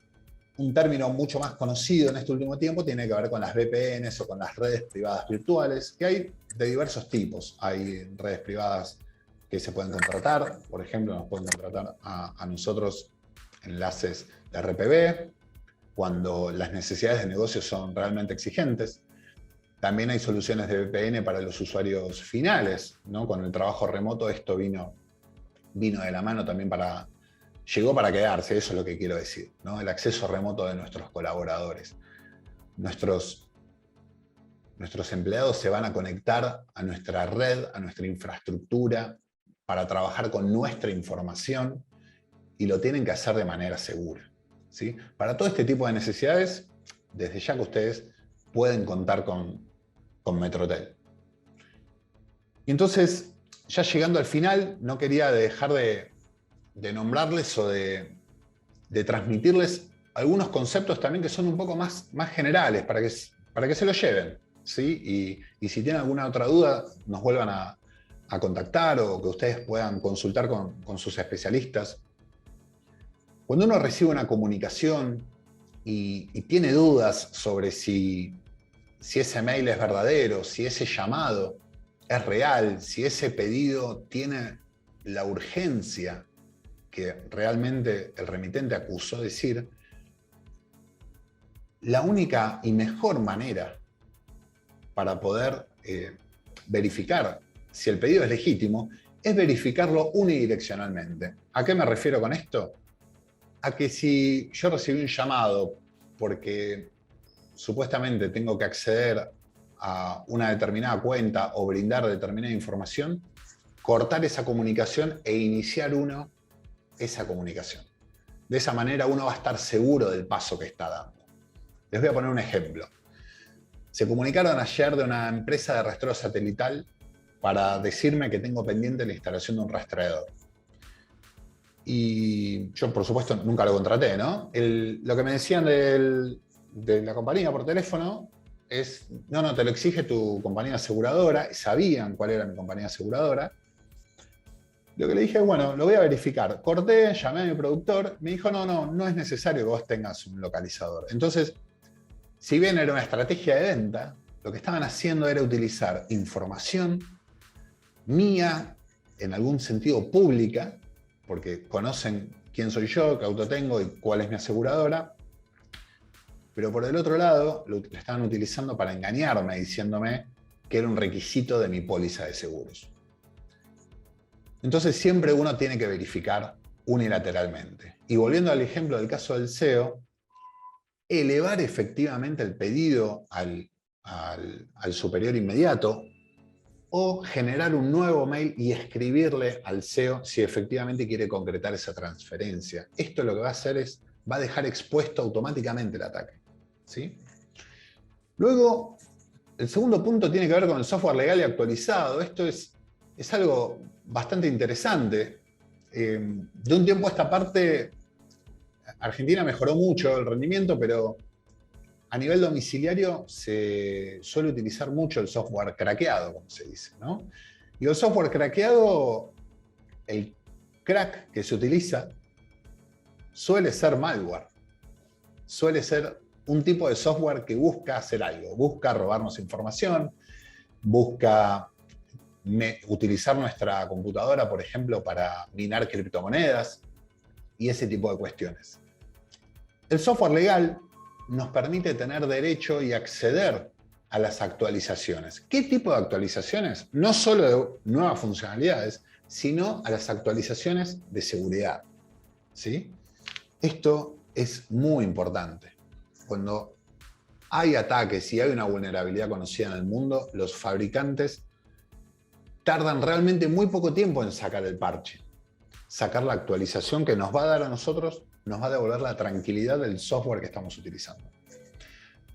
un término mucho más conocido en este último tiempo tiene que ver con las VPNs o con las redes privadas virtuales, que hay de diversos tipos. Hay redes privadas que se pueden contratar, por ejemplo, nos pueden contratar a nosotros enlaces de RPV, cuando las necesidades de negocio son realmente exigentes. También hay soluciones de VPN para los usuarios finales, ¿no? Con el trabajo remoto esto vino de la mano también llegó para quedarse, eso es lo que quiero decir, ¿no? El acceso remoto de nuestros colaboradores. Nuestros empleados se van a conectar a nuestra red, a nuestra infraestructura, para trabajar con nuestra información y lo tienen que hacer de manera segura, ¿sí? Para todo este tipo de necesidades, desde ya que ustedes pueden contar con Metrotel. Y entonces, ya llegando al final, no quería dejar de nombrarles o de transmitirles algunos conceptos también que son un poco más generales para que se lo lleven, ¿sí? Y si tienen alguna otra duda, nos vuelvan a contactar o que ustedes puedan consultar con sus especialistas. Cuando uno recibe una comunicación y tiene dudas sobre si ese mail es verdadero, si ese llamado es real, si ese pedido tiene la urgencia que realmente el remitente acusó decir, la única y mejor manera para poder verificar si el pedido es legítimo es verificarlo unidireccionalmente. ¿A qué me refiero con esto? A que si yo recibí un llamado porque supuestamente tengo que acceder a una determinada cuenta o brindar determinada información, cortar esa comunicación e iniciar esa comunicación. De esa manera uno va a estar seguro del paso que está dando. Les voy a poner un ejemplo. Se comunicaron ayer de una empresa de rastreo satelital para decirme que tengo pendiente la instalación de un rastreador. Y yo, por supuesto, nunca lo contraté, ¿no? Lo que me decían de la compañía por teléfono es, no, te lo exige tu compañía aseguradora. Sabían cuál era mi compañía aseguradora. Lo que le dije, bueno, lo voy a verificar. Corté, llamé a mi productor, me dijo, no es necesario que vos tengas un localizador. Entonces, si bien era una estrategia de venta, lo que estaban haciendo era utilizar información mía, en algún sentido pública, porque conocen quién soy yo, qué auto tengo y cuál es mi aseguradora, pero por el otro lado lo estaban utilizando para engañarme, diciéndome que era un requisito de mi póliza de seguros. Entonces siempre uno tiene que verificar unilateralmente. Y volviendo al ejemplo del caso del SEO, elevar efectivamente el pedido al superior inmediato o generar un nuevo mail y escribirle al SEO si efectivamente quiere concretar esa transferencia. Esto lo que va a hacer es, va a dejar expuesto automáticamente el ataque, ¿sí? Luego, el segundo punto tiene que ver con el software legal y actualizado. Esto es algo bastante interesante. De un tiempo a esta parte, Argentina mejoró mucho el rendimiento, pero a nivel domiciliario se suele utilizar mucho el software craqueado, como se dice, ¿no? Y el software craqueado, el crack que se utiliza, suele ser malware. Suele ser un tipo de software que busca hacer algo, busca robarnos información, busca utilizar nuestra computadora, por ejemplo, para minar criptomonedas y ese tipo de cuestiones. El software legal nos permite tener derecho y acceder a las actualizaciones. ¿Qué tipo de actualizaciones? No solo de nuevas funcionalidades, sino a las actualizaciones de seguridad, ¿sí? Esto es muy importante. Cuando hay ataques y hay una vulnerabilidad conocida en el mundo, los fabricantes tardan realmente muy poco tiempo en sacar el parche, sacar la actualización que nos va a dar a nosotros, nos va a devolver la tranquilidad del software que estamos utilizando.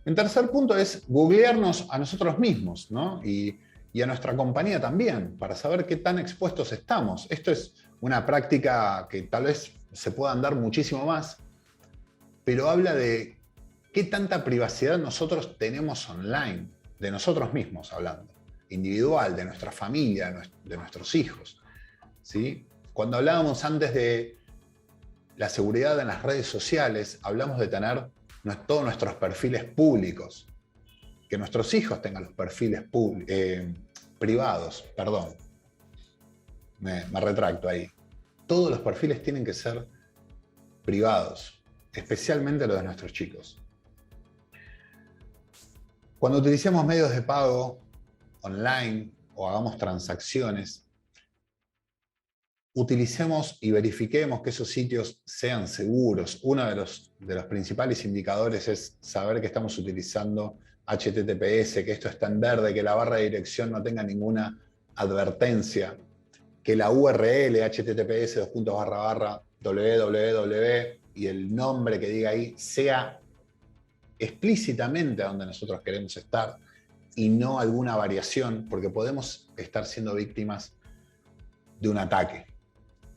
El tercer punto es googlearnos a nosotros mismos, ¿no? y a nuestra compañía también, para saber qué tan expuestos estamos. Esto es una práctica que tal vez se pueda andar muchísimo más, pero habla de qué tanta privacidad nosotros tenemos online, de nosotros mismos hablando, individual, de nuestra familia, de nuestros hijos, ¿sí? Cuando hablábamos antes de la seguridad en las redes sociales, hablamos de tener todos nuestros perfiles públicos, que nuestros hijos tengan los perfiles privados, perdón, me retracto ahí. Todos los perfiles tienen que ser privados, especialmente los de nuestros chicos. Cuando utilicemos medios de pago online o hagamos transacciones, utilicemos y verifiquemos que esos sitios sean seguros. Uno de los principales indicadores es saber que estamos utilizando HTTPS, que esto está en verde, que la barra de dirección no tenga ninguna advertencia, que la URL https://www y el nombre que diga ahí sea explícitamente a donde nosotros queremos estar y no alguna variación, porque podemos estar siendo víctimas de un ataque,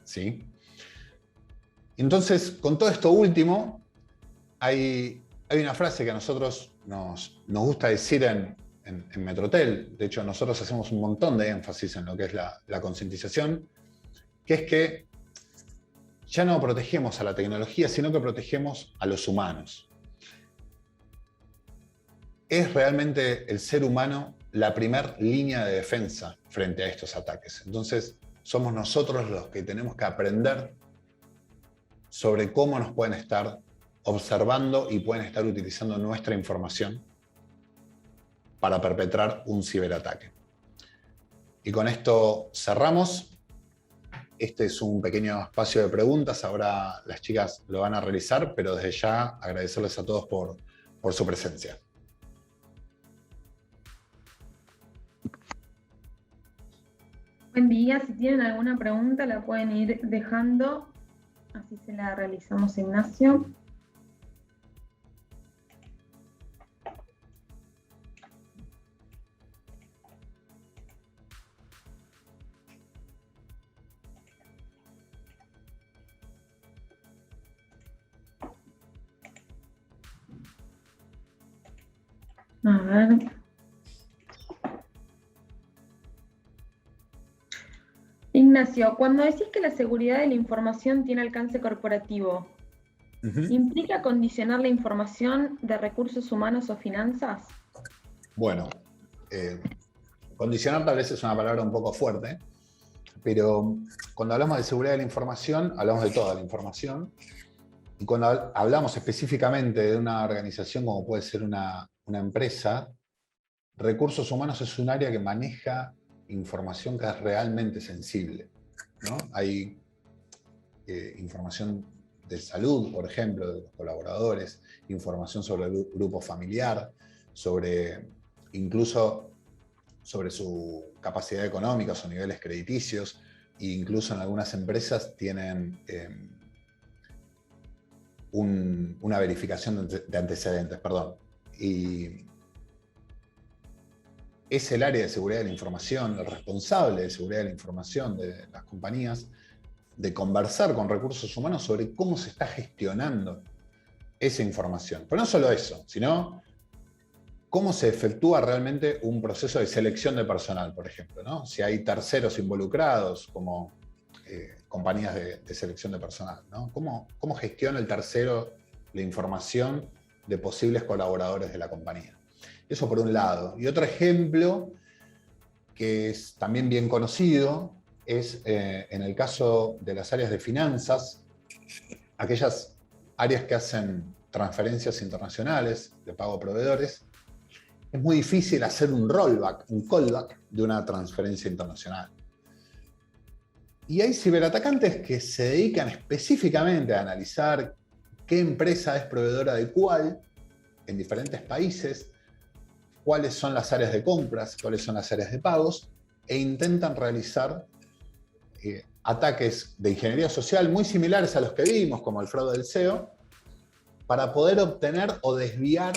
¿sí? Entonces, con todo esto último, hay una frase que a nosotros nos gusta decir en Metrotel. De hecho, nosotros hacemos un montón de énfasis en lo que es la concientización, que es que ya no protegemos a la tecnología, sino que protegemos a los humanos. Es realmente el ser humano la primera línea de defensa frente a estos ataques. Entonces, somos nosotros los que tenemos que aprender sobre cómo nos pueden estar observando y pueden estar utilizando nuestra información para perpetrar un ciberataque. Y con esto cerramos. Este es un pequeño espacio de preguntas. Ahora las chicas lo van a realizar, pero desde ya agradecerles a todos por su presencia. Buen día, si tienen alguna pregunta la pueden ir dejando, así se la realizamos, Ignacio. A ver. Ignacio, cuando decís que la seguridad de la información tiene alcance corporativo, ¿implica condicionar la información de recursos humanos o finanzas? Bueno, condicionar tal vez es una palabra un poco fuerte, pero cuando hablamos de seguridad de la información, hablamos de toda la información. Y cuando hablamos específicamente de una organización como puede ser una empresa, recursos humanos es un área que maneja información que es realmente sensible, ¿no? Hay información de salud, por ejemplo, de los colaboradores, información sobre el grupo familiar, incluso sobre su capacidad económica, sus niveles crediticios, e incluso en algunas empresas tienen una verificación de antecedentes, perdón. Y es el área de seguridad de la información, el responsable de seguridad de la información de las compañías, de conversar con recursos humanos sobre cómo se está gestionando esa información. Pero no solo eso, sino cómo se efectúa realmente un proceso de selección de personal, por ejemplo, ¿no? Si hay terceros involucrados, como compañías de selección de personal, ¿no? ¿Cómo gestiona el tercero la información de posibles colaboradores de la compañía? Eso por un lado. Y otro ejemplo, que es también bien conocido, es en el caso de las áreas de finanzas, aquellas áreas que hacen transferencias internacionales de pago a proveedores. Es muy difícil hacer un rollback, un callback de una transferencia internacional. Y hay ciberatacantes que se dedican específicamente a analizar qué empresa es proveedora de cuál en diferentes países, cuáles son las áreas de compras, cuáles son las áreas de pagos, e intentan realizar ataques de ingeniería social muy similares a los que vimos, como el fraude del SEO, para poder obtener o desviar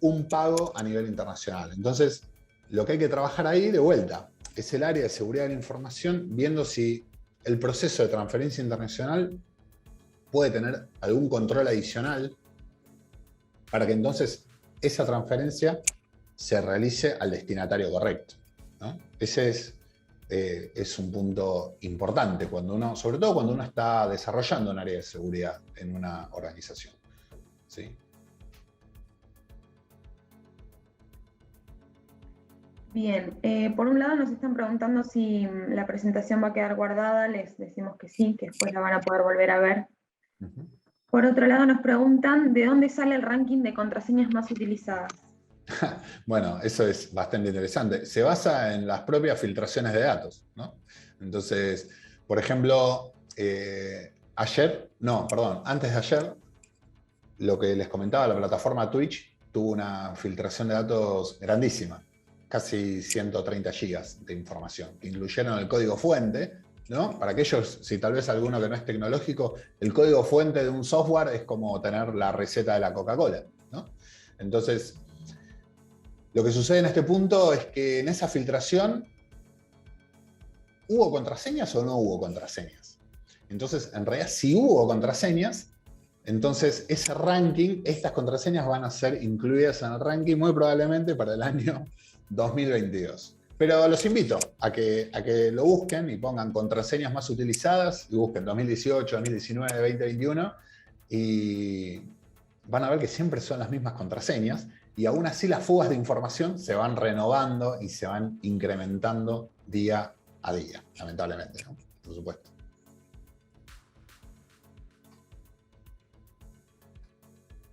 un pago a nivel internacional. Entonces, lo que hay que trabajar ahí, de vuelta, es el área de seguridad de la información, viendo si el proceso de transferencia internacional puede tener algún control adicional para que entonces esa transferencia se realice al destinatario correcto, ¿no? Ese es un punto importante, sobre todo cuando uno está desarrollando un área de seguridad en una organización, ¿sí? Bien, por un lado nos están preguntando si la presentación va a quedar guardada, les decimos que sí, que después la van a poder volver a ver. Uh-huh. Por otro lado nos preguntan de dónde sale el ranking de contraseñas más utilizadas. Bueno, eso es bastante interesante. Se basa en las propias filtraciones de datos, ¿no? Entonces, por ejemplo, antes de ayer, lo que les comentaba, la plataforma Twitch tuvo una filtración de datos grandísima, casi 130 gigas de información, que incluyeron el código fuente, ¿no? Para aquellos, si tal vez alguno que no es tecnológico, el código fuente de un software es como tener la receta de la Coca-Cola, ¿no? Entonces, lo que sucede en este punto es que en esa filtración, ¿hubo contraseñas o no hubo contraseñas? Entonces, en realidad, si hubo contraseñas, entonces ese ranking, estas contraseñas van a ser incluidas en el ranking muy probablemente para el año 2022. Pero los invito a que lo busquen y pongan contraseñas más utilizadas y busquen 2018, 2019, 2021 y van a ver que siempre son las mismas contraseñas y aún así las fugas de información se van renovando y se van incrementando día a día, lamentablemente, ¿no? Por supuesto.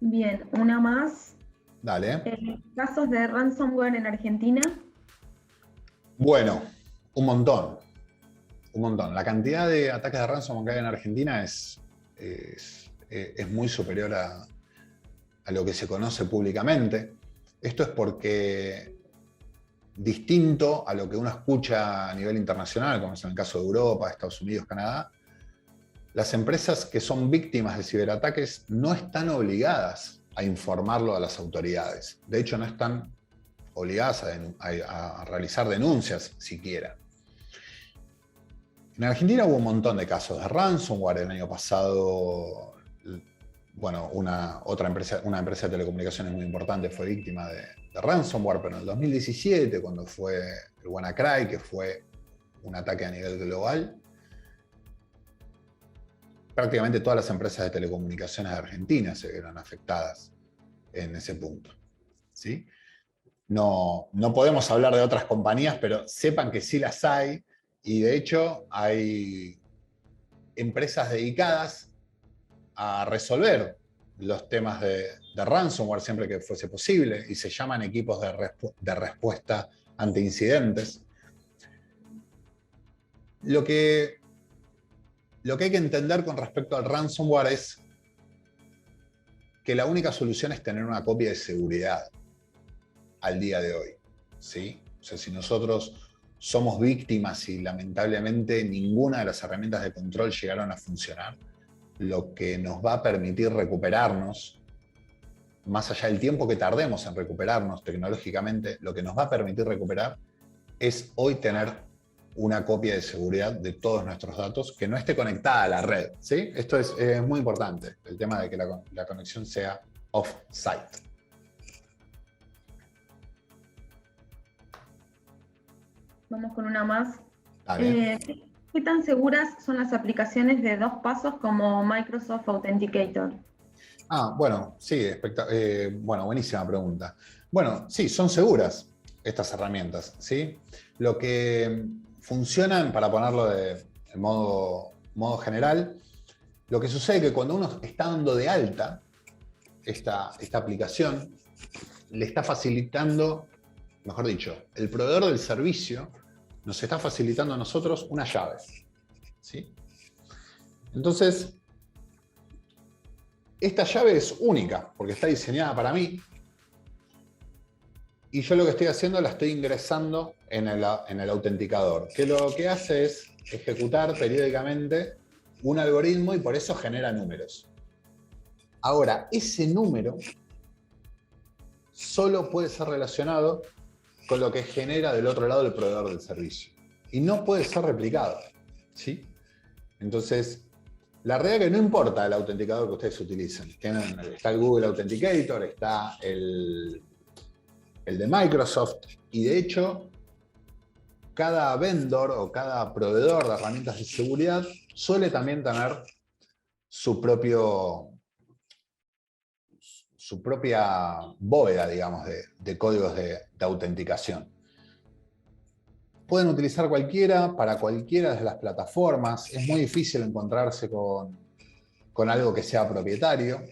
Bien, una más. Dale. ¿Casos de ransomware en Argentina? Bueno, un montón. Un montón. La cantidad de ataques de ransomware que hay en Argentina es muy superior a lo que se conoce públicamente. Esto es porque, distinto a lo que uno escucha a nivel internacional, como es en el caso de Europa, Estados Unidos, Canadá, las empresas que son víctimas de ciberataques no están obligadas a informarlo a las autoridades. De hecho, no están obligadas a realizar denuncias siquiera. En Argentina hubo un montón de casos de ransomware. El año pasado, bueno, una empresa de telecomunicaciones muy importante fue víctima de ransomware, pero en el 2017, cuando fue el WannaCry, que fue un ataque a nivel global, prácticamente todas las empresas de telecomunicaciones de Argentina se vieron afectadas en ese punto, ¿sí? No podemos hablar de otras compañías, pero sepan que sí las hay, y de hecho hay empresas dedicadas a resolver los temas de ransomware siempre que fuese posible y se llaman equipos de respuesta ante incidentes. Lo que hay que entender con respecto al ransomware es que la única solución es tener una copia de seguridad al día de hoy, ¿sí? O sea, si nosotros somos víctimas y lamentablemente ninguna de las herramientas de control llegaron a funcionar, lo que nos va a permitir recuperarnos, más allá del tiempo que tardemos en recuperarnos tecnológicamente, lo que nos va a permitir recuperar es hoy tener una copia de seguridad de todos nuestros datos que no esté conectada a la red, ¿sí? Esto es muy importante, el tema de que la conexión sea off-site. Vamos con una más. Dale. ¿Qué tan seguras son las aplicaciones de 2 pasos como Microsoft Authenticator? Bueno, sí, bueno, buenísima pregunta. Bueno, sí, son seguras estas herramientas, ¿sí? Lo que funcionan, para ponerlo de modo general, lo que sucede es que cuando uno está dando de alta esta aplicación, le está facilitando, mejor dicho, el proveedor del servicio nos está facilitando a nosotros una llave, ¿sí? Entonces, esta llave es única, porque está diseñada para mí, y yo lo que estoy haciendo la estoy ingresando en el autenticador, que lo que hace es ejecutar periódicamente un algoritmo y por eso genera números. Ahora, ese número solo puede ser relacionado con lo que genera del otro lado el proveedor del servicio. Y no puede ser replicado, ¿sí? Entonces, la realidad es que no importa el autenticador que ustedes utilicen. Está el Google Authenticator, está el de Microsoft, y de hecho, cada vendor o cada proveedor de herramientas de seguridad suele también tener su propia bóveda, digamos, de códigos de autenticación. Pueden utilizar cualquiera para cualquiera de las plataformas. Es muy difícil encontrarse con algo que sea propietario,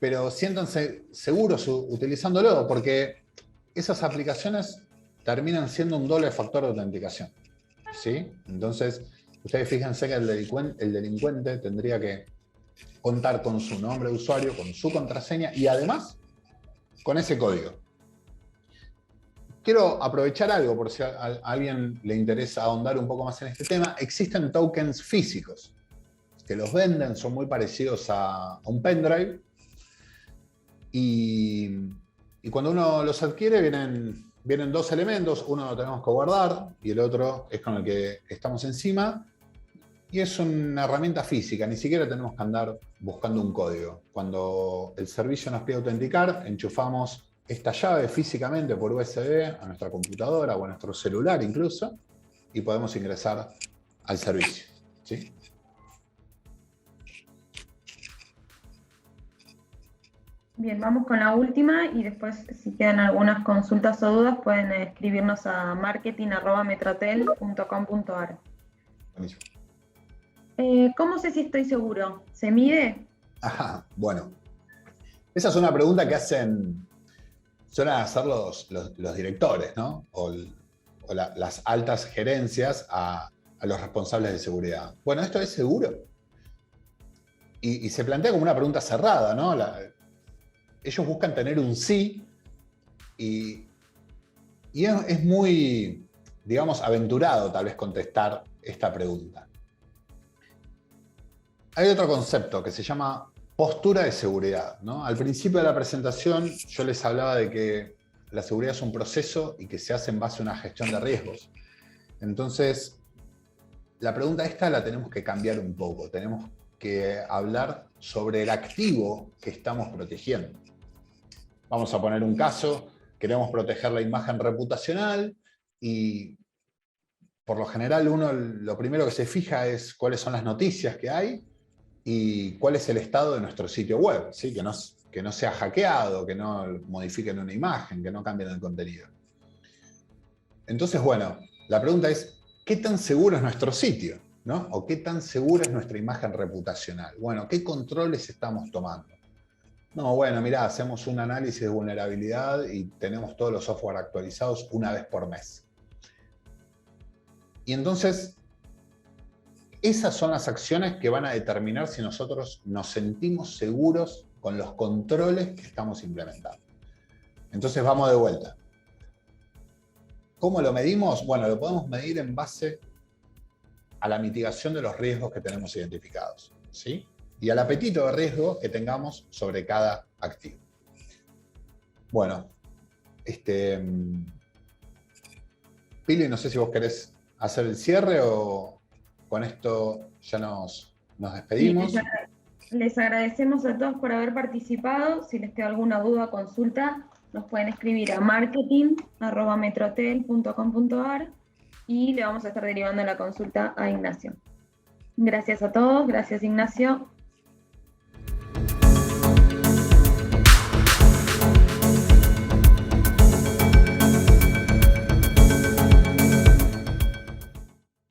pero siéntanse seguros utilizándolo, porque esas aplicaciones terminan siendo un doble factor de autenticación, ¿sí? Entonces, ustedes fíjense que el delincuente tendría que contar con su nombre de usuario, con su contraseña y además con ese código. Quiero aprovechar algo por si a alguien le interesa ahondar un poco más en este tema. Existen tokens físicos que los venden, son muy parecidos a un pendrive y cuando uno los adquiere vienen 2 elementos, uno lo tenemos que guardar y el otro es con el que estamos encima. Y es una herramienta física, ni siquiera tenemos que andar buscando un código. Cuando el servicio nos pide autenticar, enchufamos esta llave físicamente por USB a nuestra computadora o a nuestro celular incluso, y podemos ingresar al servicio, ¿sí? Bien, vamos con la última y después, si quedan algunas consultas o dudas, pueden escribirnos a marketing@metrotel.com.ar. Buenísimo. ¿Cómo sé si estoy seguro? ¿Se mide? Ajá, bueno. Esa es una pregunta que suelen hacer los directores, ¿no? O las altas gerencias a los responsables de seguridad. Bueno, ¿esto es seguro? Y se plantea como una pregunta cerrada, ¿no? Ellos buscan tener un sí y es muy, digamos, aventurado tal vez contestar esta pregunta. Hay otro concepto que se llama postura de seguridad, ¿no? Al principio de la presentación yo les hablaba de que la seguridad es un proceso y que se hace en base a una gestión de riesgos. Entonces, la pregunta esta la tenemos que cambiar un poco. Tenemos que hablar sobre el activo que estamos protegiendo. Vamos a poner un caso, queremos proteger la imagen reputacional y por lo general uno lo primero que se fija es cuáles son las noticias que hay y cuál es el estado de nuestro sitio web, ¿sí? Que no sea hackeado, que no modifiquen una imagen, que no cambien el contenido. Entonces, bueno, la pregunta es, ¿qué tan seguro es nuestro sitio? ¿no? ¿O qué tan segura es nuestra imagen reputacional? Bueno, ¿qué controles estamos tomando? No, bueno, mirá, hacemos un análisis de vulnerabilidad y tenemos todos los software actualizados una vez por mes. Y entonces, esas son las acciones que van a determinar si nosotros nos sentimos seguros con los controles que estamos implementando. Entonces, vamos de vuelta. ¿Cómo lo medimos? Bueno, lo podemos medir en base a la mitigación de los riesgos que tenemos identificados, ¿sí? Y al apetito de riesgo que tengamos sobre cada activo. Bueno, Pili, no sé si vos querés hacer el cierre o con esto ya nos despedimos. Sí, les agradecemos a todos por haber participado. Si les queda alguna duda o consulta, nos pueden escribir a marketing@metrotel.com.ar y le vamos a estar derivando la consulta a Ignacio. Gracias a todos, gracias Ignacio.